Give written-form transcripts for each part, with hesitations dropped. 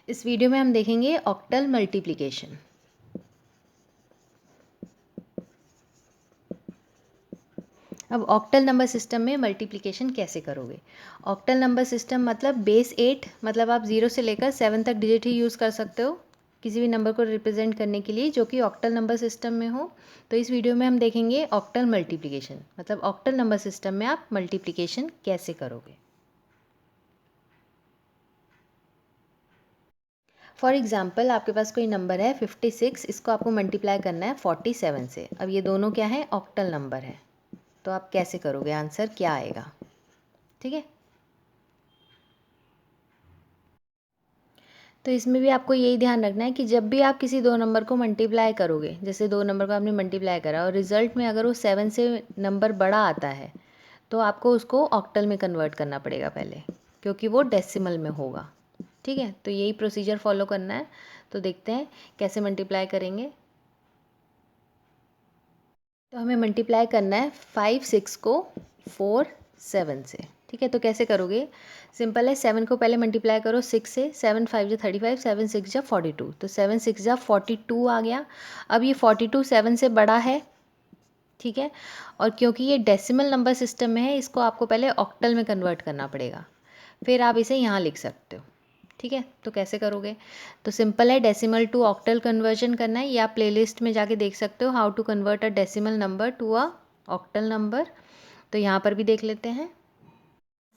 इस वीडियो में हम देखेंगे ऑक्टल मल्टीप्लिकेशन। अब ऑक्टल नंबर सिस्टम में मल्टीप्लिकेशन कैसे करोगे। ऑक्टल नंबर सिस्टम मतलब बेस 8, मतलब आप 0 से लेकर 7 तक डिजिट ही यूज़ कर सकते हो किसी भी नंबर को रिप्रेजेंट करने के लिए जो कि ऑक्टल नंबर सिस्टम में हो। तो इस वीडियो में हम देखेंगे ऑक्टल मल्टीप्लिकेशन, मतलब ऑक्टल नंबर सिस्टम में आप मल्टीप्लिकेशन कैसे करोगे। फॉर एग्ज़ाम्पल आपके पास कोई नंबर है 56, इसको आपको मल्टीप्लाई करना है 47 से। अब ये दोनों क्या है, ऑक्टल नंबर है, तो आप कैसे करोगे, आंसर क्या आएगा। ठीक है, तो इसमें भी आपको यही ध्यान रखना है कि जब भी आप किसी दो नंबर को मल्टीप्लाई करोगे, जैसे दो नंबर को आपने मल्टीप्लाई करा और रिजल्ट में अगर वो 7 से नंबर बड़ा आता है तो आपको उसको ऑक्टल में कन्वर्ट करना पड़ेगा पहले, क्योंकि वो डेसिमल में होगा। ठीक है, तो यही प्रोसीजर फॉलो करना है। तो देखते हैं कैसे मल्टीप्लाई करेंगे। तो हमें मल्टीप्लाई करना है 5 6 को 4 7 से। ठीक है, तो कैसे करोगे, सिंपल है। 7 को पहले मल्टीप्लाई करो 6 से, 7 5 जा 35, 7 6 जा 42, तो 7 6 जा 42 आ गया। अब ये 42 7 से बड़ा है। ठीक है, और क्योंकि ये डेसिमल नंबर सिस्टम में है, इसको आपको पहले ऑक्टल में कन्वर्ट करना पड़ेगा, फिर आप इसे यहाँ लिख सकते हो। ठीक है, तो कैसे करोगे, तो सिंपल है, डेसिमल टू ऑक्टल कन्वर्जन करना है। ये आप प्लेलिस्ट में जाके देख सकते हो, how to convert a decimal number to a octal number. तो यहाँ पर भी देख लेते हैं।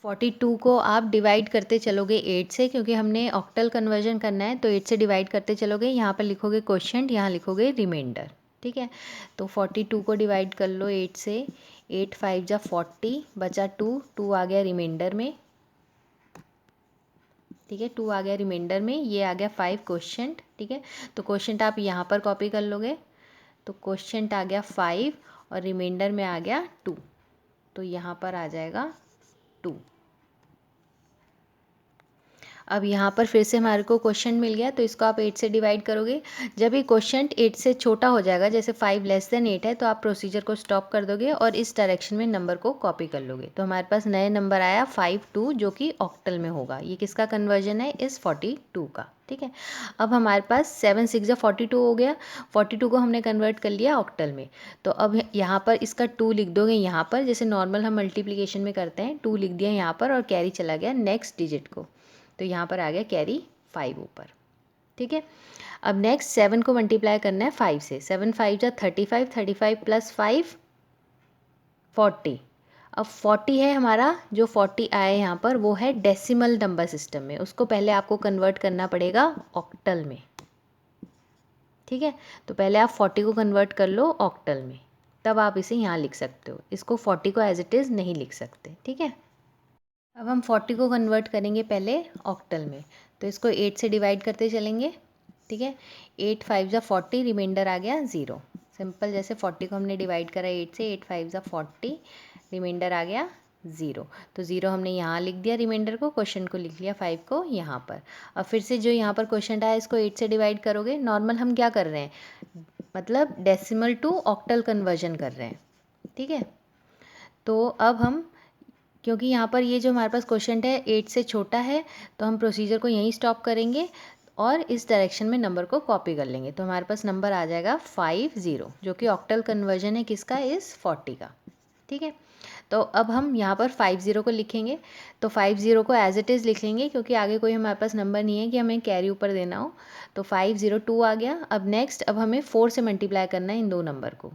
42 को आप डिवाइड करते चलोगे 8 से, क्योंकि हमने ऑक्टल कन्वर्जन करना है, तो 8 से डिवाइड करते चलोगे। यहाँ पर लिखोगे क्वोशिएंट, यहाँ लिखोगे रिमाइंडर। ठीक है, तो 42 को डिवाइड कर लो 8 से, 8 5 जा 40, बचा 2, 2 आ गया रिमाइंडर में। ठीक है, 2 आ गया रिमाइंडर में, ये आ गया 5 क्वोशिएंट। ठीक है, तो क्वोशिएंट आप यहाँ पर कॉपी कर लोगे, तो क्वोशिएंट आ गया 5 और रिमाइंडर में आ गया 2, तो यहाँ पर आ जाएगा 2। अब यहाँ पर फिर से हमारे को क्वोशिएंट मिल गया, तो इसको आप 8 से डिवाइड करोगे। जब ये क्वोशिएंट 8 से छोटा हो जाएगा, जैसे 5 लेस देन 8 है, तो आप प्रोसीजर को स्टॉप कर दोगे और इस डायरेक्शन में नंबर को कॉपी कर लोगे। तो हमारे पास नए नंबर आया 52, जो कि ऑक्टल में होगा। ये किसका कन्वर्जन है, इस 42 का। ठीक है, अब हमारे पास 7 6 जा 42 हो गया। 42 को हमने कन्वर्ट कर लिया ऑक्टल में। तो अब यहाँ पर इसका 2 लिख दोगे, यहाँ पर जैसे नॉर्मल हम मल्टीप्लिकेशन में करते हैं, 2 लिख दिया यहाँ पर और कैरी चला गया नेक्स्ट डिजिट को, तो यहाँ पर आ गया कैरी 5 ऊपर। ठीक है, अब नेक्स्ट 7 को मल्टीप्लाई करना है 5 से। 7 5 जा 35, 35 प्लस 5 40। अब 40 है हमारा, जो 40 आया यहाँ पर वो है डेसिमल नंबर सिस्टम में, उसको पहले आपको कन्वर्ट करना पड़ेगा ऑक्टल में। ठीक है, तो पहले आप 40 को कन्वर्ट कर लो ऑक्टल में, तब आप इसे यहाँ लिख सकते हो। इसको 40 को एज इट इज़ नहीं लिख सकते। ठीक है, अब हम 40 को कन्वर्ट करेंगे पहले ऑक्टल में, तो इसको 8 से डिवाइड करते चलेंगे। ठीक है, 8 5 जा 40, रिमाइंडर आ गया 0। सिंपल, जैसे 40 को हमने डिवाइड करा 8 से, 8 5 जा 40, रिमाइंडर आ गया 0। तो 0 हमने यहाँ लिख दिया रिमाइंडर को, क्वेश्चन को लिख लिया 5 को यहाँ पर। अब फिर से जो यहाँ पर क्वेश्चन आया, इसको 8 से डिवाइड करोगे। नॉर्मल हम क्या कर रहे हैं, मतलब डेसिमल टू ऑक्टल कन्वर्जन कर रहे हैं। ठीक है, तो अब हम, क्योंकि यहाँ पर ये जो हमारे पास क्वेश्चन है 8 से छोटा है, तो हम प्रोसीजर को यहीं स्टॉप करेंगे और इस डायरेक्शन में नंबर को कॉपी कर लेंगे। तो हमारे पास नंबर आ जाएगा 50, जो कि ऑक्टल कन्वर्जन है किसका, इस 40 का। ठीक है, तो अब हम यहाँ पर 50 को लिखेंगे, तो 50 को एज इट इज़ लिख लेंगे, क्योंकि आगे कोई हमारे पास नंबर नहीं है कि हमें कैरी ऊपर देना हो। तो 502 आ गया। अब नेक्स्ट, अब हमें 4 से मल्टीप्लाई करना है इन दो नंबर को,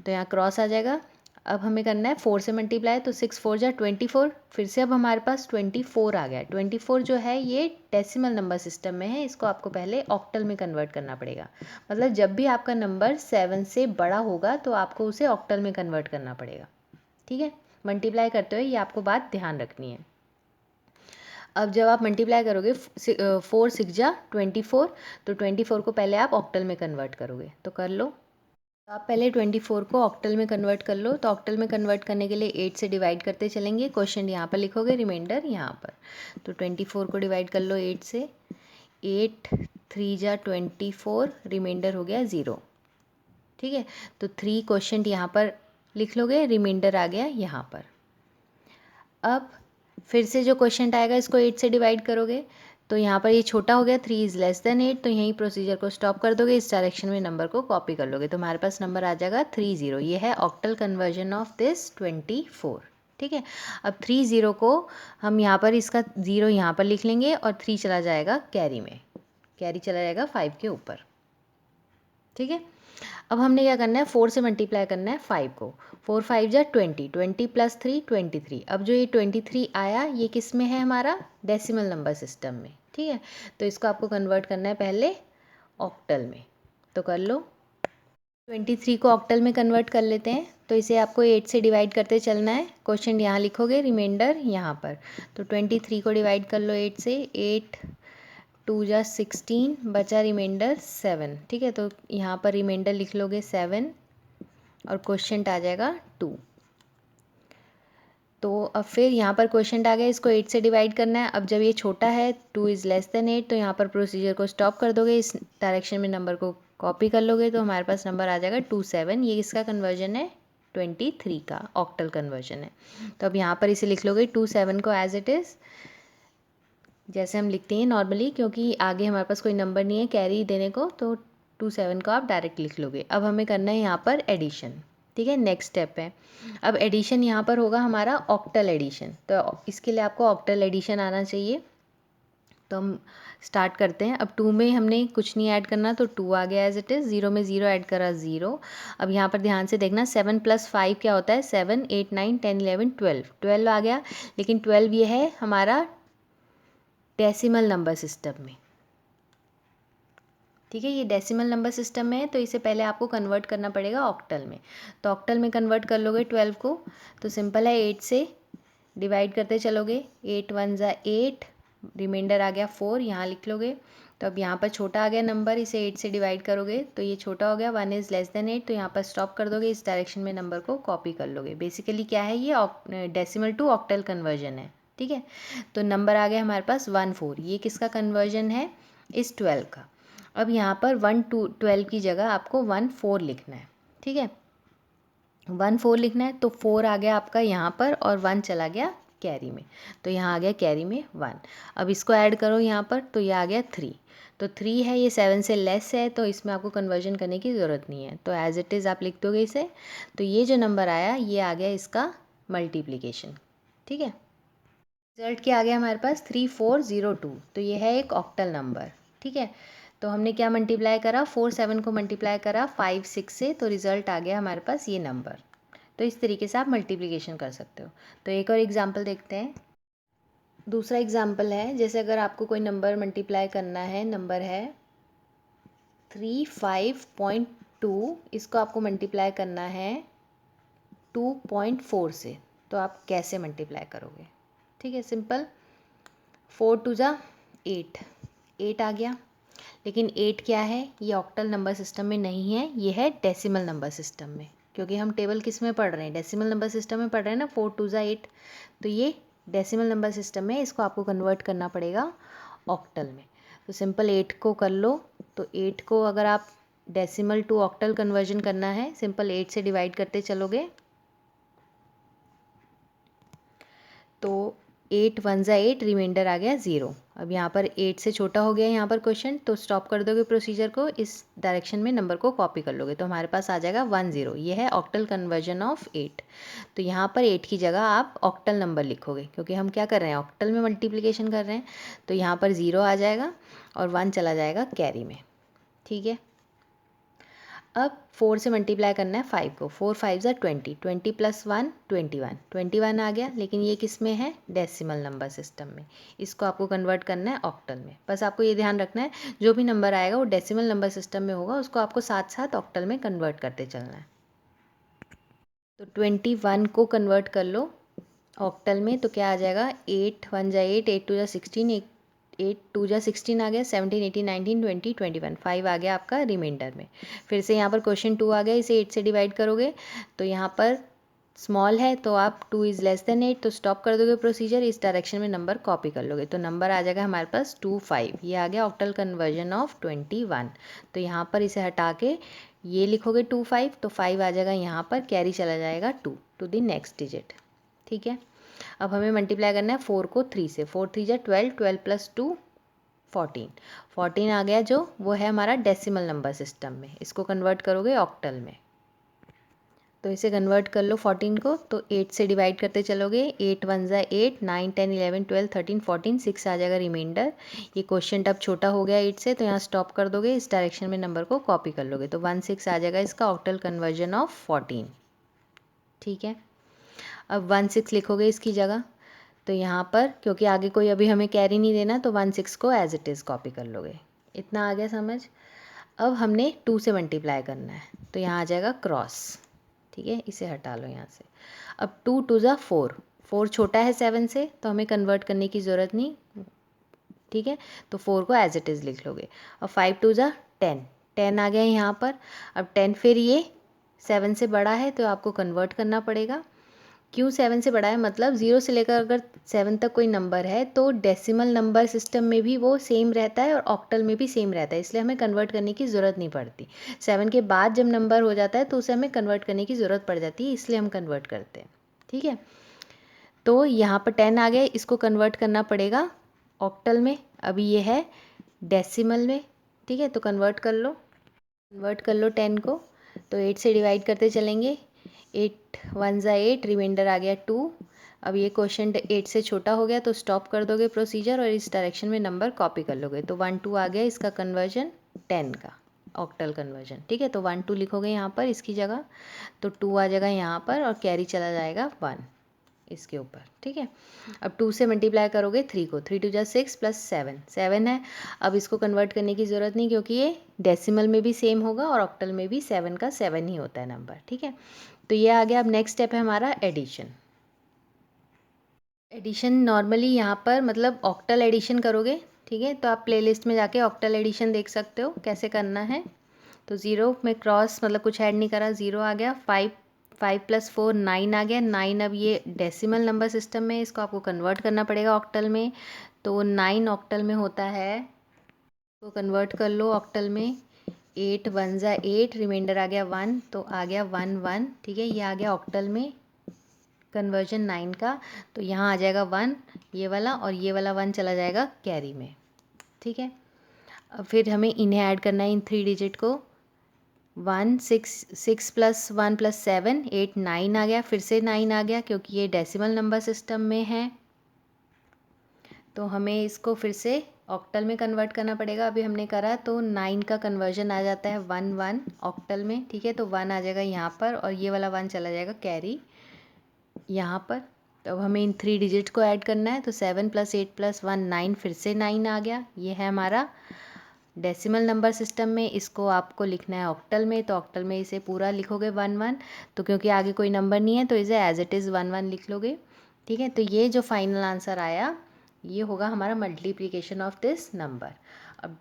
तो यहाँ क्रॉस आ जाएगा। अब हमें करना है 4 से मल्टीप्लाई, तो 6 4 जा 24, फिर से अब हमारे पास 24 आ गया। 24 जो है ये डेसिमल नंबर सिस्टम में है, इसको आपको पहले ऑक्टल में कन्वर्ट करना पड़ेगा। मतलब जब भी आपका नंबर 7 से बड़ा होगा तो आपको उसे ऑक्टल में कन्वर्ट करना पड़ेगा। ठीक है, मल्टीप्लाई करते हुए ये आपको बात ध्यान रखनी है। अब जब आप मल्टीप्लाई करोगे 4 6 जा 24, तो 24 को पहले आप ऑक्टल में कन्वर्ट करोगे, तो कर लो। तो आप पहले 24 को ऑक्टल में कन्वर्ट कर लो। तो ऑक्टल में कन्वर्ट करने के लिए 8 से डिवाइड करते चलेंगे, क्वेश्चन यहाँ पर लिखोगे, रिमाइंडर यहाँ पर। तो 24 को डिवाइड कर लो 8 से, 8 3 जा 24, रिमाइंडर हो गया 0। ठीक है, तो 3 क्वेश्चन यहाँ पर लिख लोगे, रिमाइंडर आ गया यहाँ पर। अब फिर से जो क्वेश्चन आएगा, इसको 8 से डिवाइड करोगे, तो यहाँ पर ये छोटा हो गया, 3 इज़ लेस देन 8, तो यहीं प्रोसीजर को स्टॉप कर दोगे, इस डायरेक्शन में नंबर को कॉपी कर लोगे, तो हमारे पास नंबर आ जाएगा 30। ये है ऑक्टल कन्वर्जन ऑफ दिस 24। ठीक है, अब 30 को हम यहाँ पर इसका 0 यहाँ पर लिख लेंगे और 3 चला जाएगा कैरी में, कैरी चला जाएगा 5 के ऊपर। ठीक है, अब हमने क्या करना है, 4 से मल्टीप्लाई करना है 5 को। 4 5 जा 20, 20 प्लस 3 23। अब जो ये 23 आया ये किस में है, हमारा डेसिमल नंबर सिस्टम में। ठीक है, तो इसको आपको कन्वर्ट करना है पहले ऑक्टल में, तो कर लो। 23 को ऑक्टल में कन्वर्ट कर लेते हैं, तो इसे आपको 8 से डिवाइड करते चलना है। क्वेश्चन यहाँ लिखोगे, रिमाइंडर यहाँ पर, तो 23 को डिवाइड कर लो 8 से। 8 2 जा 16, बचा रिमाइंडर 7। ठीक है, तो यहाँ पर रिमाइंडर लिख लोगे 7 और क्वेश्चन आ जाएगा 2। तो अब फिर यहाँ पर क्वेश्चन आ गया, इसको 8 से डिवाइड करना है। अब जब ये छोटा है, 2 इज़ लेस देन 8, तो यहाँ पर प्रोसीजर को स्टॉप कर दोगे, इस डायरेक्शन में नंबर को कॉपी कर लोगे, तो हमारे पास नंबर आ जाएगा 27। ये इसका कन्वर्जन है 23 का, ऑक्टल कन्वर्जन है। तो अब यहाँ पर इसे लिख लोगे 27 को एज इट इज़, जैसे हम लिखते हैं नॉर्मली, क्योंकि आगे हमारे पास कोई नंबर नहीं है कैरी देने को, तो 27 को आप डायरेक्ट लिख लोगे। अब हमें करना है यहाँ पर एडिशन। ठीक है, नेक्स्ट स्टेप है, अब एडिशन यहाँ पर होगा हमारा ऑक्टल एडिशन, तो इसके लिए आपको ऑक्टल एडिशन आना चाहिए। तो हम स्टार्ट करते हैं। अब 2 में हमने कुछ नहीं ऐड करना, तो 2 आ गया एज इट इज़। 0 में 0 ऐड करा 0। अब यहाँ पर ध्यान से देखना, 7 + 5 क्या होता है, 7 8 9 10 11 12, 12 आ गया। लेकिन 12 ये है हमारा डेसिमल नंबर सिस्टम में। ठीक है, ये डेसिमल नंबर सिस्टम में है, तो इसे पहले आपको कन्वर्ट करना पड़ेगा ऑक्टल में। तो ऑक्टल में कन्वर्ट कर लोगे 12 को, तो सिंपल है, 8 से डिवाइड करते चलोगे। 8 1 ज़ा 8, रिमाइंडर आ गया 4, यहाँ लिख लोगे। तो अब यहाँ पर छोटा आ गया नंबर, इसे 8 से डिवाइड करोगे तो ये छोटा हो गया, 1 इज़ लेस देन 8, तो यहाँ पर स्टॉप कर दोगे, इस डायरेक्शन में नंबर को कॉपी कर लोगे। बेसिकली क्या है, ये डेसिमल टू ऑक्टल कन्वर्जन है। ठीक है, तो नंबर आ गया हमारे पास 1 4, ये किसका कन्वर्जन है, इस 12 का। अब यहाँ पर 1 2 12 की जगह आपको 1 4 लिखना है। ठीक है, 1 4 लिखना है, तो 4 आ गया आपका यहाँ पर और 1 चला गया कैरी में, तो यहाँ आ गया कैरी में 1। अब इसको ऐड करो यहाँ पर, तो ये आ गया 3। तो 3 है, ये 7 से लेस है, तो इसमें आपको कन्वर्जन करने की ज़रूरत नहीं है, तो एज इट इज़ आप लिख दोगे इसे। तो ये जो नंबर आया ये आ गया इसका मल्टीप्लिकेशन। ठीक है, रिजल्ट क्या आ गया हमारे पास, 3402, तो ये है एक ऑक्टल नंबर। ठीक है, तो हमने क्या मल्टीप्लाई करा, 4 7 को मल्टीप्लाई करा 5 6 से, तो रिज़ल्ट आ गया हमारे पास ये नंबर। तो इस तरीके से आप मल्टीप्लिकेशन कर सकते हो। तो एक और एग्जांपल देखते हैं। दूसरा एग्जांपल है, जैसे अगर आपको कोई नंबर मल्टीप्लाई करना है, नंबर है 35.2, इसको आपको मल्टीप्लाई करना है 2.4 से, तो आप कैसे मल्टीप्लाई करोगे। ठीक है, सिंपल, 4 2 ज़ा 8, 8 आ गया। लेकिन 8 क्या है, ये ऑक्टल नंबर सिस्टम में नहीं है, ये है डेसिमल नंबर सिस्टम में, क्योंकि हम टेबल किस में पढ़ रहे हैं, डेसिमल नंबर सिस्टम में पढ़ रहे हैं ना। 4 2 ज़ा 8, तो ये डेसिमल नंबर सिस्टम में, इसको आपको कन्वर्ट करना पड़ेगा ऑक्टल में। तो सिंपल 8 को कर लो, तो 8 को अगर आप डेसिमल टू ऑक्टल कन्वर्जन करना है, सिंपल 8 से डिवाइड करते चलोगे, तो 8 1 ज़ा 8, रिमाइंडर आ गया 0। अब यहाँ पर 8 से छोटा हो गया यहाँ पर क्वेश्चन, तो स्टॉप कर दोगे प्रोसीजर को, इस डायरेक्शन में नंबर को कॉपी कर लोगे, तो हमारे पास आ जाएगा 1 0। ये है ऑक्टल कन्वर्जन ऑफ 8। तो यहाँ पर 8 की जगह आप ऑक्टल नंबर लिखोगे, क्योंकि हम क्या कर रहे हैं, ऑक्टल में मल्टीप्लिकेशन कर रहे हैं, तो यहाँ पर 0 आ जाएगा और 1 चला जाएगा कैरी में। ठीक है, अब 4 से मल्टीप्लाई करना है 5 को। 4 5 ज़ा 20, 20 + 1 21, 21 आ गया। लेकिन ये किस में है, डेसिमल नंबर सिस्टम में। इसको आपको कन्वर्ट करना है ऑक्टल में। बस आपको ये ध्यान रखना है, जो भी नंबर आएगा वो डेसिमल नंबर सिस्टम में होगा, उसको आपको साथ साथ ऑक्टल में कन्वर्ट करते चलना है। तो 21 को कन्वर्ट कर लो ऑक्टल में, तो क्या आ जाएगा, 8 1 ज़ा 8, 8 2 ज़ा 16, 8 2 ज़ा 16 आ गया, 17 18 19 20 21, 5 आ गया आपका रिमाइंडर में। फिर से यहाँ पर क्वेश्चन 2 आ गया, इसे 8 से डिवाइड करोगे, तो यहाँ पर स्मॉल है, तो आप 2 इज़ लेस देन 8, तो स्टॉप कर दोगे प्रोसीजर, इस डायरेक्शन में नंबर कॉपी कर लोगे, तो नंबर आ जाएगा हमारे पास 2 5। ये आ गया ऑक्टल कन्वर्जन ऑफ 21। तो यहाँ पर इसे हटा के ये लिखोगे 2 5, तो 5 आ जाएगा यहाँ पर, कैरी चला जाएगा 2 टू द नेक्स्ट डिजिट। ठीक है, अब हमें मल्टीप्लाई करना है 4 को 3 से। 4 3 ज़ा 12, 12 + 2 14। 14 आ गया जो वो है हमारा डेसिमल नंबर सिस्टम में, इसको कन्वर्ट करोगे ऑक्टल में। तो इसे कन्वर्ट कर लो 14 को, तो 8 से डिवाइड करते चलोगे, 8 1 ज़ा 8, 9 10 11 12 13 14, 6 आ जाएगा रिमाइंडर। ये क्वेश्चन अब छोटा हो गया 8 से, तो यहाँ स्टॉप कर दोगे, इस डायरेक्शन में नंबर को कॉपी कर लोगे, तो 1 6 आ जाएगा इसका ऑक्टल कन्वर्जन ऑफ 14। ठीक है, अब 1 6 लिखोगे इसकी जगह, तो यहाँ पर क्योंकि आगे कोई अभी हमें कैरी नहीं देना, तो 1 6 को एज इट इज़ कॉपी कर लोगे। इतना आ गया समझ। अब हमने 2 से मल्टीप्लाई करना है, तो यहाँ आ जाएगा क्रॉस। ठीक है, इसे हटा लो यहाँ से। अब 2 2 ज़ा 4, 4 छोटा है 7 से, तो हमें कन्वर्ट करने की ज़रूरत नहीं। ठीक है, तो 4 को एज इट इज़ लिख लोगे। अब 5 2 ज़ा 10, 10 आ गया यहाँ पर। अब 10 फिर ये 7 से बड़ा है, तो आपको कन्वर्ट करना पड़ेगा। क्यों 7 से बड़ा है, मतलब 0 से लेकर अगर 7 तक कोई नंबर है तो डेसिमल नंबर सिस्टम में भी वो सेम रहता है और ऑक्टल में भी सेम रहता है, इसलिए हमें कन्वर्ट करने की ज़रूरत नहीं पड़ती। 7 के बाद जब नंबर हो जाता है तो उसे हमें कन्वर्ट करने की ज़रूरत पड़ जाती है, इसलिए हम कन्वर्ट करते हैं। ठीक है, तो यहाँ पर 10 आ गया, इसको कन्वर्ट करना पड़ेगा ऑक्टल में। अभी ये है डेसिमल में। ठीक है, तो कन्वर्ट कर लो 10 को, तो 8 से डिवाइड करते चलेंगे, 8 1 ज़ा 8, रिमाइंडर आ गया 2। अब ये क्वेश्चन 8 से छोटा हो गया, तो स्टॉप कर दोगे प्रोसीजर और इस डायरेक्शन में नंबर कॉपी कर लोगे, तो 1 2 आ गया इसका कन्वर्जन 10 का ऑक्टल कन्वर्जन। ठीक है, तो 1 2 लिखोगे यहाँ पर इसकी जगह, तो 2 आ जाएगा यहाँ पर और कैरी चला जाएगा 1 इसके ऊपर। ठीक है, अब 2 से मल्टीप्लाई करोगे 3 को, 3 2 जा 6 प्लस 7, 7 है। अब इसको कन्वर्ट करने की ज़रूरत नहीं, क्योंकि ये डेसिमल में भी सेम होगा और ऑक्टल में भी 7 का 7 ही होता है नंबर। ठीक है, तो ये आ गया। अब नेक्स्ट स्टेप है हमारा एडिशन। एडिशन नॉर्मली यहाँ पर मतलब ऑक्टल एडिशन करोगे। ठीक है, तो आप प्लेलिस्ट में जाके ऑक्टल एडिशन देख सकते हो कैसे करना है। तो 0 में क्रॉस मतलब कुछ ऐड नहीं करा, 0 आ गया। 5 5 + 4 9 आ गया। 9 अब ये डेसिमल नंबर सिस्टम में, इसको आपको कन्वर्ट करना पड़ेगा ऑक्टल में, तो 9 ऑक्टल में होता है, तो कन्वर्ट कर लो ऑक्टल में। 8 1 ज़ा 8, रिमाइंडर आ गया 1, तो आ गया 1 1। ठीक है, ये आ गया ऑक्टल में कन्वर्जन 9 का, तो यहाँ आ जाएगा 1 ये वाला, और ये वाला 1 चला जाएगा कैरी में। ठीक है, अब फिर हमें इन्हें ऐड करना है, इन 3 डिजिट को। 1 6 6 + 1 + 7 8 9 आ गया, फिर से 9 आ गया क्योंकि ये डेसिमल नंबर सिस्टम में है, तो हमें इसको फिर से ऑक्टल में कन्वर्ट करना पड़ेगा। अभी हमने करा तो 9 का कन्वर्जन आ जाता है 1 1 ऑक्टल में। ठीक है, तो 1 आ जाएगा यहाँ पर और ये वाला 1 चला जाएगा कैरी यहाँ पर। तो अब हमें इन 3 डिजिट को ऐड करना है, तो 7 + 8 + 1 9, फिर से 9 आ गया। ये है हमारा डेसिमल नंबर सिस्टम में, इसको आपको लिखना है ऑक्टल में, तो ऑक्टल में इसे पूरा लिखोगे 1 1, तो क्योंकि आगे कोई नंबर नहीं है तो इसे एज इट इज़ 1 1 लिख लोगे। ठीक है, तो ये जो फाइनल आंसर आया ये होगा हमारा मल्टीप्लिकेशन ऑफ दिस नंबर। अब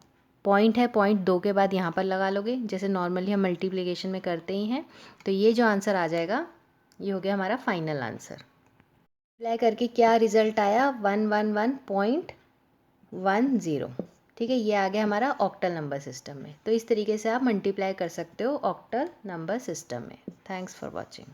पॉइंट है, पॉइंट 2 के बाद यहाँ पर लगा लोगे, जैसे नॉर्मली हम मल्टीप्लिकेशन में करते ही हैं। तो ये जो आंसर आ जाएगा ये हो गया हमारा फाइनल आंसर। अप्लाई करके क्या रिजल्ट आया, 111.10। ठीक है, ये आ गया हमारा ऑक्टल नंबर सिस्टम में। तो इस तरीके से आप मल्टीप्लाई कर सकते हो ऑक्टल नंबर सिस्टम में। Thanks for watching.